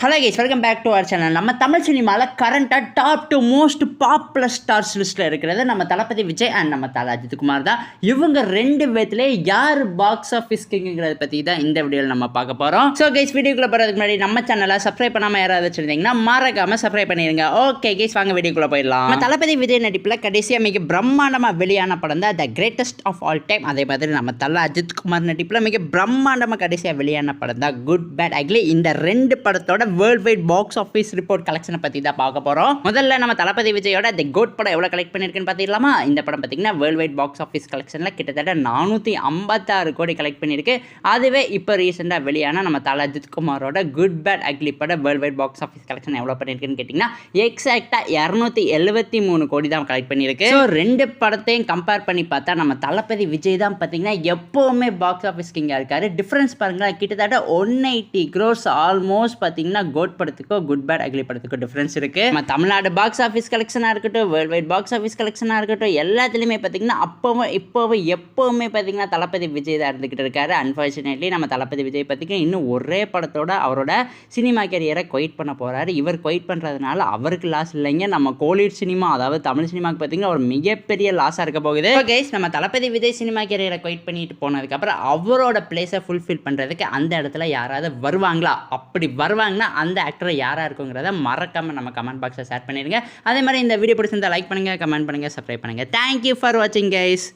Hello guys, welcome back to our channel. நம்ம தமிழ் சினிமாவில் கரண்ட்டாக டாப் 2 மோஸ்ட் பாப்புலர் ஸ்டார்ஸ் லிஸ்ட்டில் இருக்கிறது நம்ம தளபதி விஜய் அண்ட் நம்ம தல அஜித் குமார் தான். இவங்க ரெண்டு பேர்த்திலே யார் பாக்ஸ் ஆஃபீஸ் கிங்கிறத பற்றி தான் இந்த வீடியோவில் நம்ம பார்க்க போகிறோம். ஸோ கைஸ், வீடியோக்குள்ளே போகிறதுக்கு முன்னாடி நம்ம சேனலை சப்ஸ்கிரைப் பண்ணாமல் யாராவது வச்சுருந்தீங்கன்னா மறக்காமல் சப்ஸ்கிரைப் பண்ணிடுங்க. ஓகே கைஸ், வாங்க வீடியோக்குள்ளே போயிடலாம். நம்ம தளபதி விஜய் நடிப்பில் கடைசியாக மிக பிரம்மாண்டமாக வெளியான படம் தான் the greatest of all time. அதே மாதிரி நம்ம தல அஜித் குமார் நடிப்பில் மிக பிரம்மாண்டமாக கடைசியாக வெளியான படம் தான் குட் பேட் அக்லி. இந்த ரெண்டு படத்தோட world wide box office report கலெக்ஷனை பற்றி தான் பார்க்க போகிறோம். முதல்ல நம்ம தளபதி விஜயோட தி கோட் படம் எவ்வளோ கலெக்ட் பண்ணியிருக்குன்னு பார்த்துக்கலாமா? இந்த படம் பார்த்தீங்கன்னா வேர்ல்ட் வைட் பாக்ஸ் ஆஃபீஸ் கலெக்ஷனில் கிட்டத்தட்ட 456 கோடி கலெக்ட் பண்ணியிருக்கு. அதுவே இப்போ ரீசெண்டாக வெளியான நம்ம Thala Ajith குமாரோட good bad ugly படம் world wide box office collection எவ்வளோ பண்ணியிருக்குன்னு கேட்டிங்கன்னா எக்ஸாக்டாக 273 கோடி தான் கலெக்ட் பண்ணியிருக்கு. ஸோ ரெண்டு படத்தையும் கம்பேர் பண்ணி பார்த்தா நம்ம தளபதி விஜய் தான் பார்த்தீங்கன்னா எப்போவுமே பாக்ஸ் ஆஃபீஸ் கிங்காக இருக்காரு. டிஃப்ரென்ஸ் பாருங்களேன், கிட்டத்தட்ட 180 crores ஆல்மோஸ்ட் பார்த்தீங்கன்னா கோட் படத்துக்கும் குட் பேட் அக்லி படத்துக்கும் டிஃபரன்ஸ் இருக்கு. நம்ம தமிழ்நாடு பாக்ஸ் ஆஃபீஸ் கலெக்ஷனாக இருக்கட்டும், வேர்ல்ட் வைட் பாக்ஸ் ஆஃபீஸ் கலெக்ஷனாக இருக்கட்டும், எல்லாத்துலேயுமே பார்த்தீங்கன்னா அப்பவும் இப்போவும் எப்போவுமே பார்த்தீங்கன்னா தளபதி விஜய் தான் இருந்துக்கிட்டு இருக்காரு. அன்ஃபார்ச்சுனேட்லி நம்ம தளபதி விஜய் பார்த்தீங்கன்னா இன்னும் ஒரே படத்தோட அவரோட சினிமா கேரியரை குவைட் பண்ண போகிறாரு. இவர் குவைட் பண்ணுறதுனால அவருக்கு லாஸ் இல்லைங்க, நம்ம கோலிவுட் சினிமா அதாவது தமிழ் சினிமாவுக்கு பார்த்தீங்கன்னா ஒரு மிகப்பெரிய லாஸாக இருக்க போகுது. கைஸ், நம்ம தளபதி விஜய் சினிமா கேரியரை குவைட் பண்ணிட்டு போனதுக்கப்புறம் அவரோட பிளேஸை ஃபுல்ஃபில் பண்ணுறதுக்கு அந்த இடத்துல யாராவது வருவாங்களா? அப்படி வருவாங்கன்னா அந்த ஆக்டரை யாராக இருக்குங்கிறத மறக்காமல் நம்ம கமெண்ட் பாக்ஸில் ஷேர் பண்ணிடுங்க. அதே மாதிரி இந்த வீடியோ பிடிச்சிருந்தா லைக் பண்ணுங்கள், கமெண்ட் பண்ணுங்கள், சப்ஸ்கிரைப் பண்ணுங்கள். தேங்க்யூ ஃபார் வாட்சிங் கைஸ்.